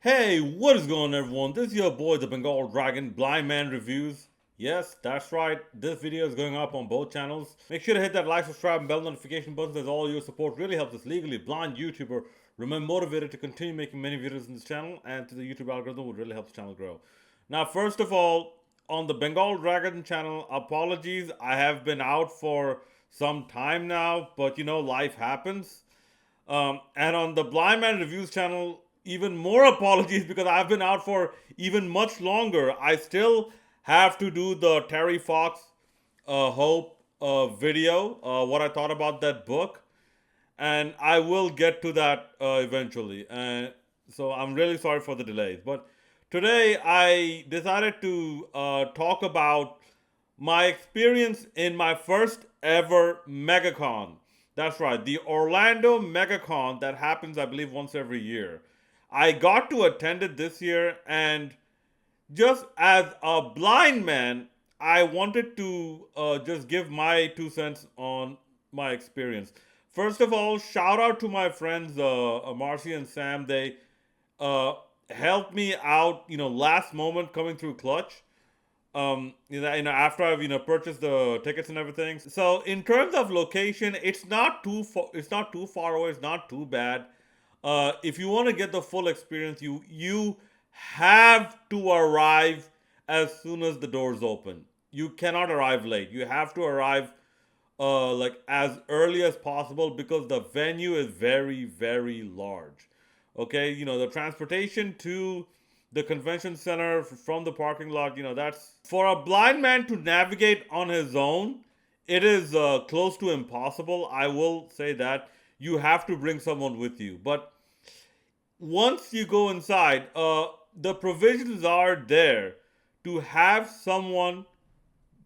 Hey, what is going on, everyone? This is your boy, the Bengal Dragon, Blind Man Reviews. Yes, that's right. This video is going up on both channels. Make sure to hit that like, subscribe, and bell notification buttons, as all your support really helps this legally blind YouTuber remain motivated to continue making many videos in this channel, and to the YouTube algorithm would really help the channel grow. Now, first of all, on the Bengal Dragon channel, apologies. I have been out for some time now, but life happens. And on the Blind Man Reviews channel, even more apologies because I've been out for even much longer. I still have to do the Terry Fox Hope video, what I thought about that book, and I will get to that eventually. And so I'm really sorry for the delays. But today I decided to talk about my experience in my first ever MegaCon. That's right, the Orlando MegaCon that happens, I believe, once every year. I got to attend it this year, and just as a blind man, I wanted to just give my 2 cents on my experience. First of all, shout out to my friends Marcy and Sam. They uh, helped me out, last moment coming through clutch. After I've purchased the tickets and everything. So in terms of location, it's not too far. It's not too far away. It's not too bad. If you want to get the full experience, you have to arrive as soon as the doors open. You cannot arrive late. You have to arrive like as early as possible because the venue is very, very large. Okay, the transportation to the convention center from the parking lot, that's for a blind man to navigate on his own. It is close to impossible. I will say that you have to bring someone with you. But once you go inside, the provisions are there to have someone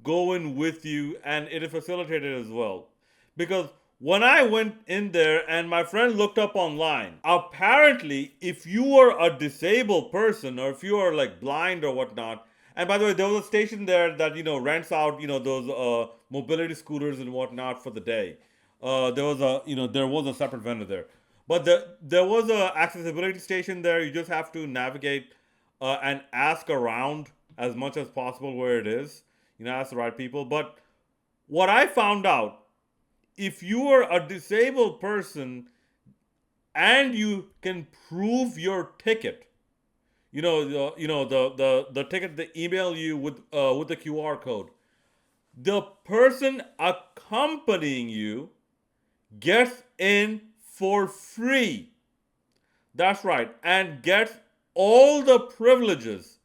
go in with you, and it is facilitated as well. Because when I went in there and my friend looked up online, apparently, if you are a disabled person or if you are like blind or whatnot, and by the way, there was a station there that rents out those mobility scooters and whatnot for the day. There was a separate vendor there, but there was a accessibility station there. You just have to navigate and ask around as much as possible where it is. Ask the right people. But what I found out, if you are a disabled person and you can prove your ticket, the ticket they email you with the QR code, the person accompanying you gets in for free. That's right, and gets all the privileges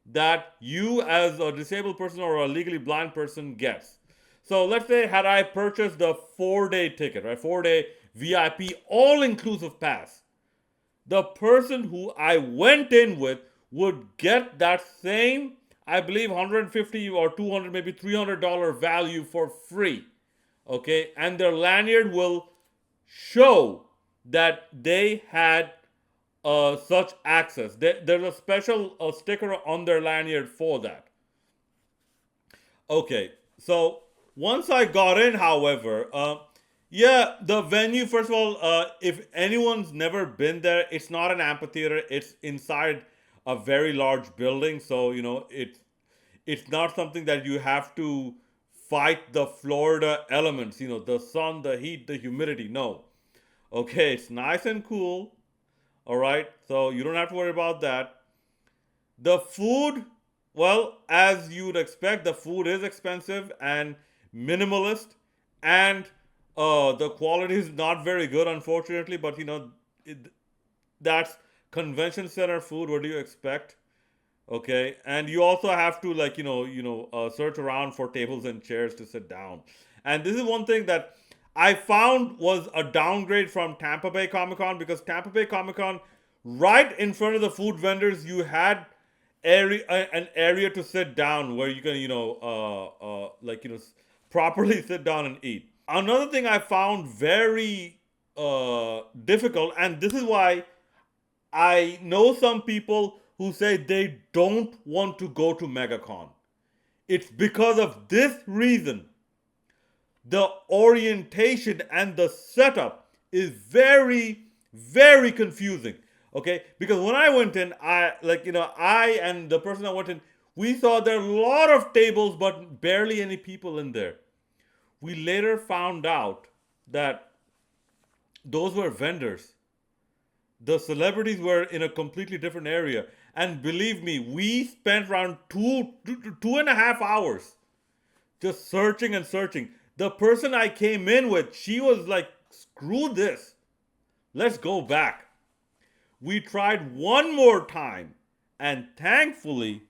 that you as a disabled person or a legally blind person gets. So let's say had I purchased the 4-day ticket, right? 4-day VIP all inclusive pass. The person who I went in with would get that same, I believe, 150 or 200, maybe $300 value for free. Okay, and their lanyard will show that they had such access. There's a special sticker on their lanyard for that. Okay, so once I got in, however, yeah, the venue, first of all, if anyone's never been there, it's not an amphitheater, it's inside a very large building. So, it's not something that you have to fight the Florida elements, the sun, the heat, the humidity. No. Okay, it's nice and cool. All right, so you don't have to worry about that. The food, well, as you'd expect, the food is expensive and minimalist, and the quality is not very good, unfortunately. But that's convention center food. What do you expect? Okay, and you also have to like search around for tables and chairs to sit down. And this is one thing that I found was a downgrade from Tampa Bay Comic Con, because Tampa Bay Comic Con, right in front of the food vendors, you had an area to sit down where you can properly sit down and eat. Another thing I found very difficult, and this is why I know some people who say they don't want to go to MegaCon. It's because of this reason. The orientation and the setup is very, very confusing. Okay, because when I went in, I and the person I went in, we saw there are a lot of tables, but barely any people in there. We later found out that those were vendors. The celebrities were in a completely different area. And believe me, we spent around 2.5 hours just searching and searching. The person I came in with, she was like, screw this. Let's go back. We tried one more time, and thankfully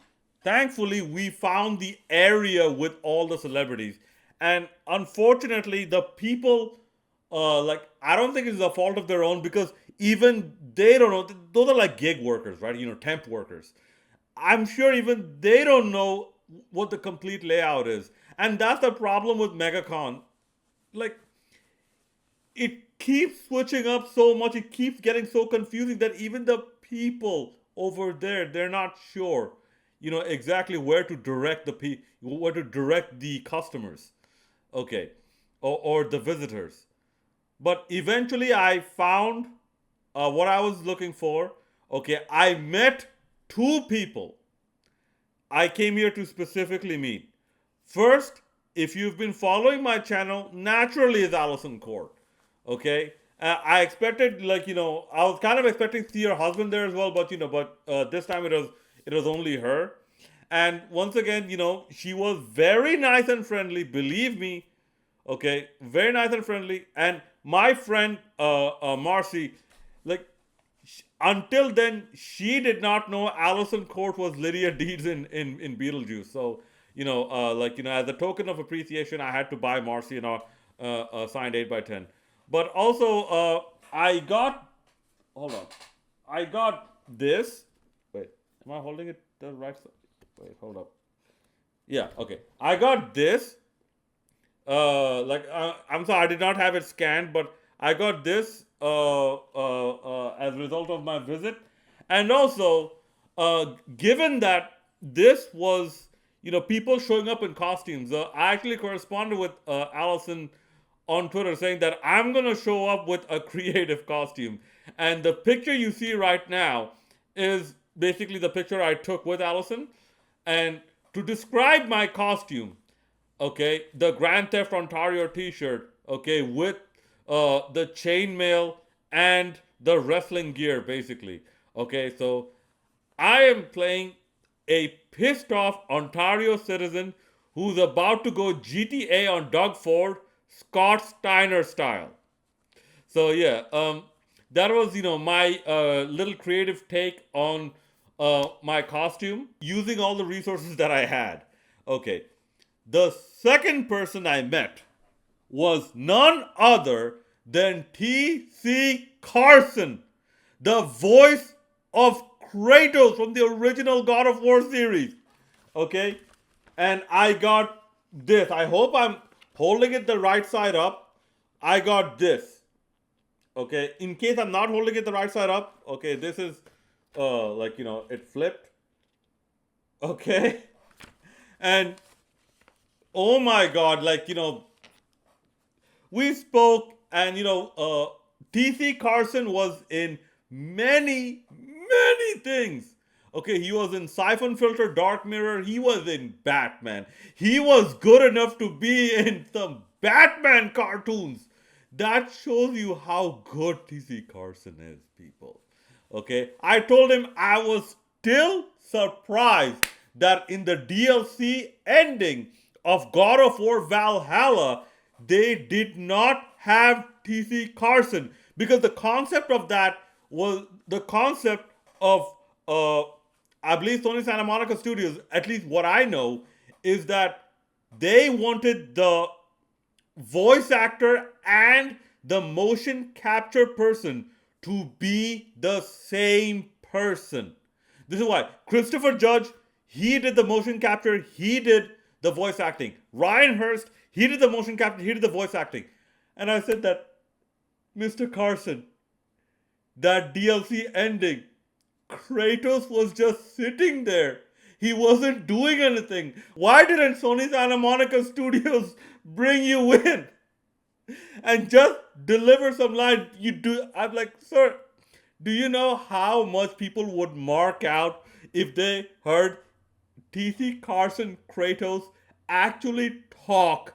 we found the area with all the celebrities. And unfortunately, the people, I don't think it's a fault of their own, because even they don't know. Those are like gig workers, right? Temp workers. I'm sure even they don't know what the complete layout is. And that's the problem with MegaCon. Like, it keeps switching up so much, it keeps getting so confusing that even the people over there, they're not sure, exactly where to direct where to direct the customers, okay, or the visitors. But eventually I found what I was looking for. Okay, I met two people I came here to specifically meet. First, if you've been following my channel, naturally is Allison Court. Okay, I expected, I was kind of expecting to see her husband there as well, but this time it was only her. And once again, she was very nice and friendly. Believe me, okay, very nice and friendly. And my friend Marcy, like, until then, she did not know Allison Court was Lydia Deeds in Beetlejuice. So, as a token of appreciation, I had to buy Marcy a signed 8x10. But also, I got, hold on, I got this. Wait, am I holding it the right side? Wait, hold up. Yeah, okay. I got this. I'm sorry, I did not have it scanned, but I got this as a result of my visit. And also, given that this was, people showing up in costumes, I actually corresponded with Allison on Twitter saying that I'm going to show up with a creative costume. And the picture you see right now is basically the picture I took with Allison. And to describe my costume, okay, the Grand Theft Ontario t-shirt, okay, with the chainmail and the wrestling gear, basically. Okay, so I am playing a pissed off Ontario citizen who's about to go GTA on Doug Ford, Scott Steiner style. So yeah, that was my little creative take on my costume using all the resources that I had. Okay, the second person I met was none other than T.C. Carson, the voice of Kratos from the original God of War series. Okay? And I got this. I hope I'm holding it the right side up. I got this. Okay? In case I'm not holding it the right side up, okay, this is it flipped. Okay? And oh my god, we spoke, and TC Carson was in many things. Okay, he was in Siphon Filter, Dark Mirror, he was in Batman. He was good enough to be in some Batman cartoons. That shows you how good TC Carson is, people. Okay, I told him I was still surprised that in the DLC ending of God of War Valhalla, they did not have TC Carson, because the concept of that was the concept of I believe Sony Santa Monica Studios, at least what I know, is that they wanted the voice actor and the motion capture person to be the same person. This is why Christopher Judge, he did the motion capture, he did the voice acting. Ryan Hurst, he did the motion capture, he did the voice acting. And I said that, Mr. Carson, that DLC ending, Kratos was just sitting there. He wasn't doing anything. Why didn't Sony Santa Monica Studios bring you in and just deliver some line? I'm like, sir, Do you know how much people would mark out if they heard TC Carson Kratos actually talk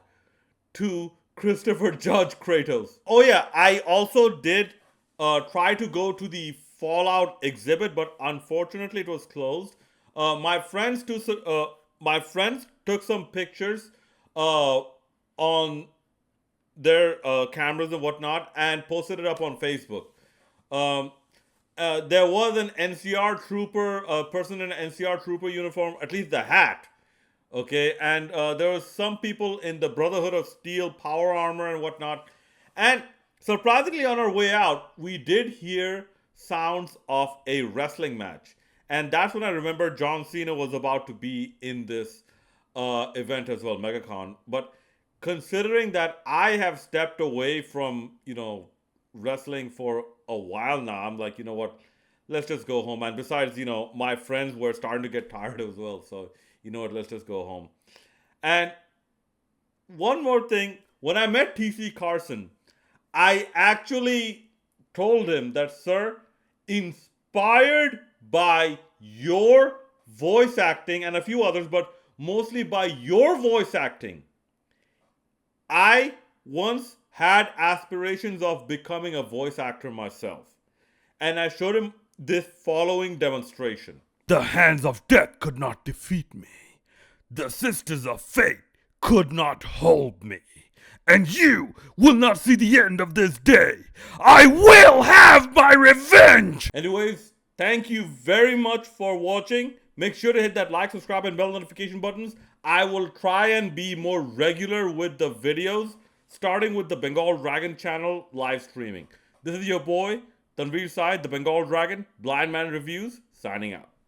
to Christopher Judge Kratos? Oh yeah, I also did try to go to the Fallout exhibit, but unfortunately it was closed. My friends took some pictures uh, on their cameras and whatnot and posted it up on Facebook. Um, there was an NCR trooper, a person in an NCR trooper uniform, at least the hat. Okay, and there was some people in the Brotherhood of Steel power armor and whatnot. And surprisingly, on our way out, we did hear sounds of a wrestling match. And that's when I remember John Cena was about to be in this event as well, MegaCon. But considering that I have stepped away from, wrestling for a while now, I'm like, you know what, let's just go home. And besides, my friends were starting to get tired as well. So, you know what, let's just go home. And one more thing, when I met TC Carson, I actually told him that, sir, inspired by your voice acting and a few others, but mostly by your voice acting, I once had aspirations of becoming a voice actor myself. And I showed him this following demonstration. The hands of death could not defeat me. The sisters of fate could not hold me. And you will not see the end of this day. I will have my revenge! Anyways, thank you very much for watching. Make sure to hit that like, subscribe, and bell notification buttons. I will try and be more regular with the videos, starting with the Bengal Dragon channel live streaming. This is your boy, Tanveer Sai, the Bengal Dragon, Blind Man Reviews, signing out.